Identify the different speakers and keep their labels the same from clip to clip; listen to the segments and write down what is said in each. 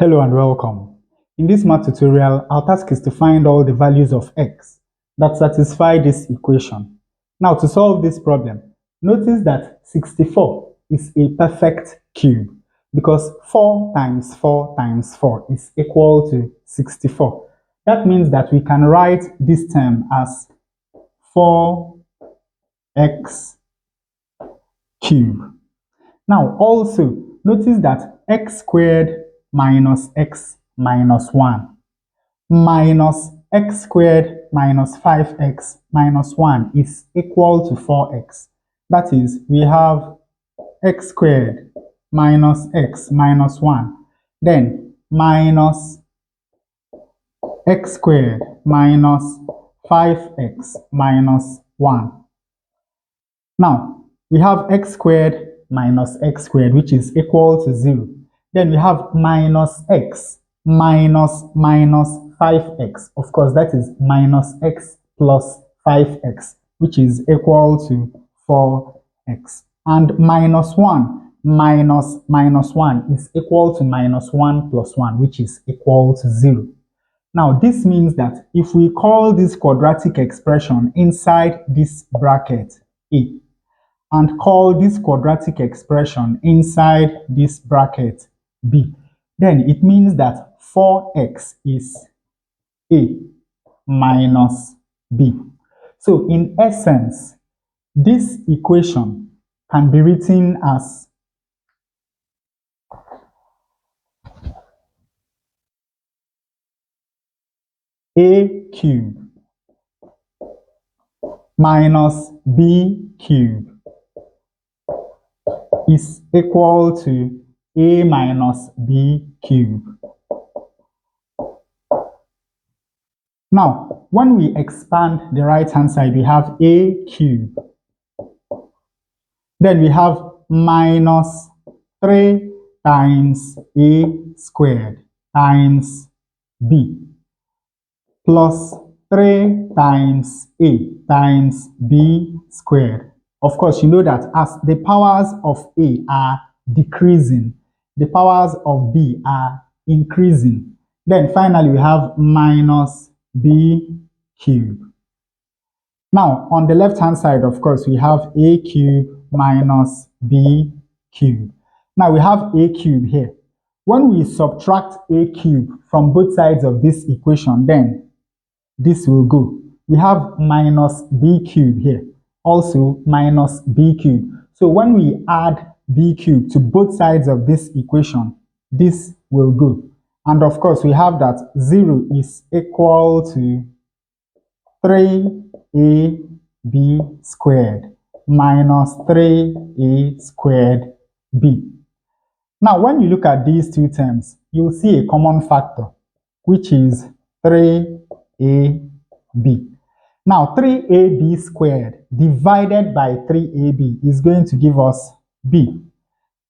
Speaker 1: Hello and welcome. In this math tutorial, our task is to find all the values of x that satisfy this equation. Now, to solve this problem, notice that 64 is a perfect cube because 4 times 4 times 4 is equal to 64. That means that we can write this term as 4x cubed. Now, also notice that x squared minus x minus 1 minus x squared minus 5x minus 1 is equal to 4x. That is, we have x squared minus x minus 1, then minus x squared minus 5x minus 1. Now, we have x squared minus x squared, which is equal to 0. Then we have minus x minus 5x. Of course, that is minus x plus 5x, which is equal to 4x. And minus 1 minus 1 is equal to minus 1 plus 1, which is equal to 0. Now, this means that if we call this quadratic expression inside this bracket A, and call this quadratic expression inside this bracket B, then it means that 4x is A minus B. So in essence, this equation can be written as A cubed minus B cubed is equal to A minus B cubed. Now, when we expand the right-hand side, we have A cubed. Then we have minus 3 times A squared times B plus 3 times A times B squared. Of course, you know that as the powers of A are decreasing, the powers of B are increasing. Then finally, we have minus B cubed. Now, on the left-hand side, of course, we have A cubed minus B cubed. Now, we have A cubed here. When we subtract A cubed from both sides of this equation, then this will go. We have minus B cubed here. Also minus B cubed. So when we add B cubed to both sides of this equation, this will go. And of course, we have that 0 is equal to 3AB squared minus 3A squared B. Now, when you look at these two terms, you'll see a common factor, which is 3AB. Now, 3AB squared divided by 3AB is going to give us B.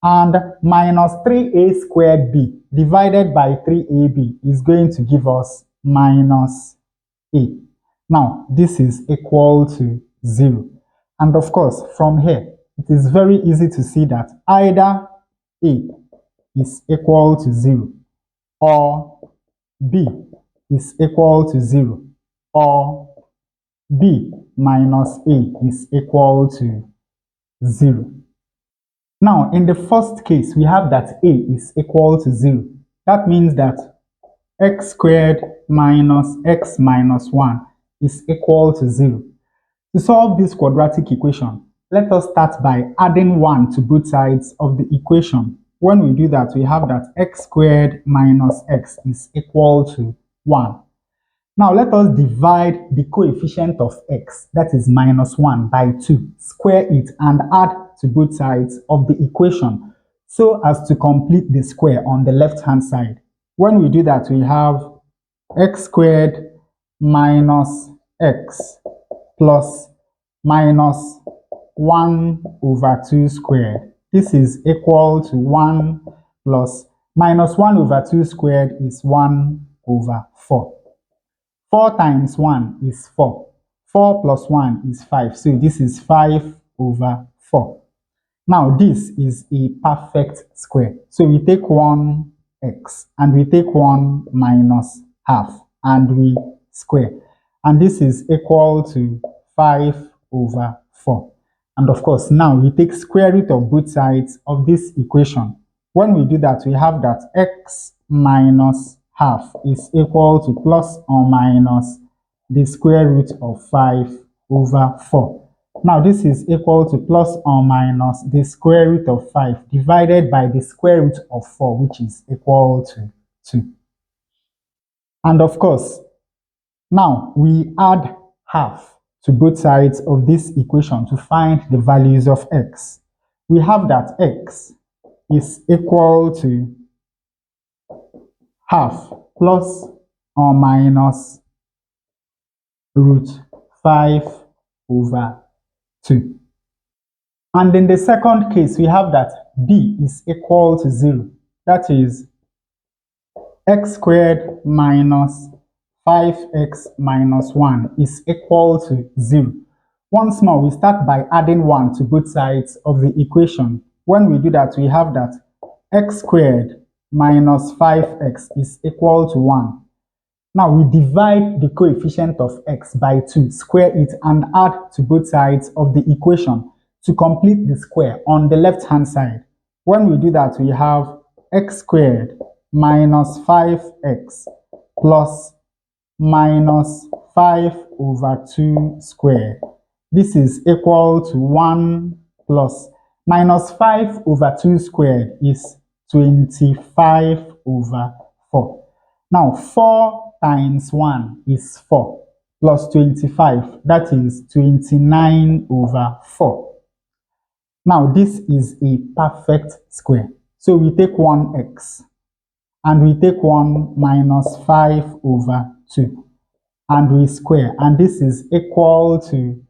Speaker 1: And minus 3A squared B divided by 3AB is going to give us minus A. Now, this is equal to 0. And of course, from here, it is very easy to see that either A is equal to 0 or B is equal to 0 or B minus A is equal to 0. Now, in the first case, we have that A is equal to 0. That means that x squared minus x minus 1 is equal to 0. To solve this quadratic equation, let us start by adding 1 to both sides of the equation. When we do that, we have that x squared minus x is equal to 1. Now let us divide the coefficient of x, that is minus 1, by 2, square it and add to both sides of the equation so as to complete the square on the left-hand side. When we do that, we have x squared minus x plus minus 1 over 2 squared. This is equal to 1 plus minus 1 over 2 squared is 1 over 4. 4 times 1 is 4. 4 plus 1 is 5. So this is 5 over 4. Now this is a perfect square. So we take 1 x, and we take 1 minus half, and we square. And this is equal to 5 over 4. And of course, now we take square root of both sides of this equation. When we do that, we have that x minus half is equal to plus or minus the square root of 5 over 4. Now this is equal to plus or minus the square root of 5 divided by the square root of 4, which is equal to 2. And of course, now we add half to both sides of this equation to find the values of x. We have that x is equal to half plus or minus root 5 over 2. And in the second case, we have that b is equal to 0. That is x squared minus 5x minus 1 is equal to 0. Once more, we start by adding 1 to both sides of the equation. When we do that, we have that x squared minus 5x is equal to 1. Now we divide the coefficient of x by 2, square it, and add to both sides of the equation to complete the square on the left-hand side. When we do that, we have x squared minus 5x plus minus 5 over 2 squared. This is equal to 1 plus minus 5 over 2 squared is 25 over 4. Now 4 times 1 is 4 plus 25, that is 29 over 4. Now this is a perfect square. So we take 1x and we take 1 minus 5 over 2 and we square, and this is equal to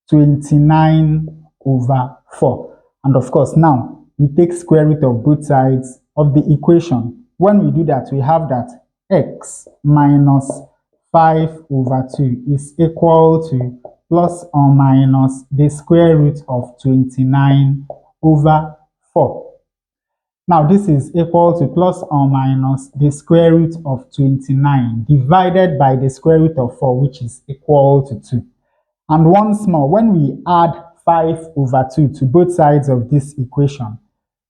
Speaker 1: 29 over 4. And of course, now we take square root of both sides of the equation. When we do that, we have that x minus 5 over 2 is equal to plus or minus the square root of 29 over 4. Now this is equal to plus or minus the square root of 29 divided by the square root of 4, which is equal to 2. And once more, when we add 5 over 2 to both sides of this equation,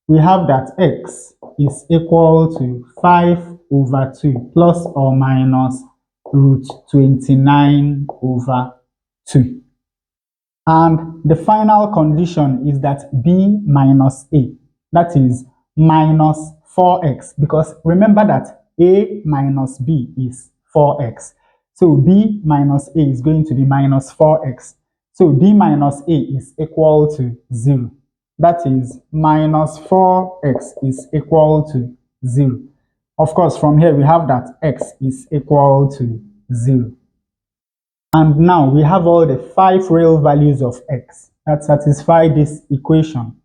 Speaker 1: we have that x is equal to 5 over 2 plus or minus root 29 over 2. And the final condition is that b minus a, that is minus 4x, because remember that a minus b is 4x. So b minus a is going to be minus 4x. So b minus a is equal to 0. That is minus 4x is equal to 0. Of course, from here we have that x is equal to 0. And now we have all the 5 real values of x that satisfy this equation.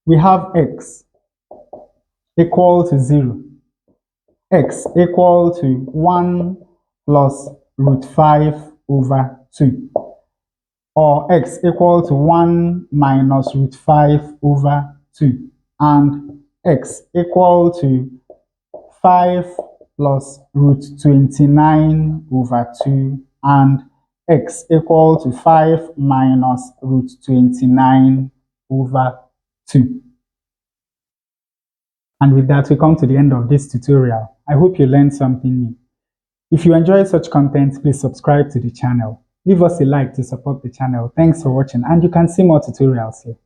Speaker 1: We have x equal to 0, x equal to 1 plus root 5 over 2, or x equal to 1 minus root 5 over 2, and x equal to 5 plus root 29 over 2, and x equal to 5 minus root 29 over 2. And with that, we come to the end of this tutorial. I hope you learned something new. If you enjoy such content, please subscribe to the channel. Leave us a like to support the channel. Thanks for watching, and you can see more tutorials here.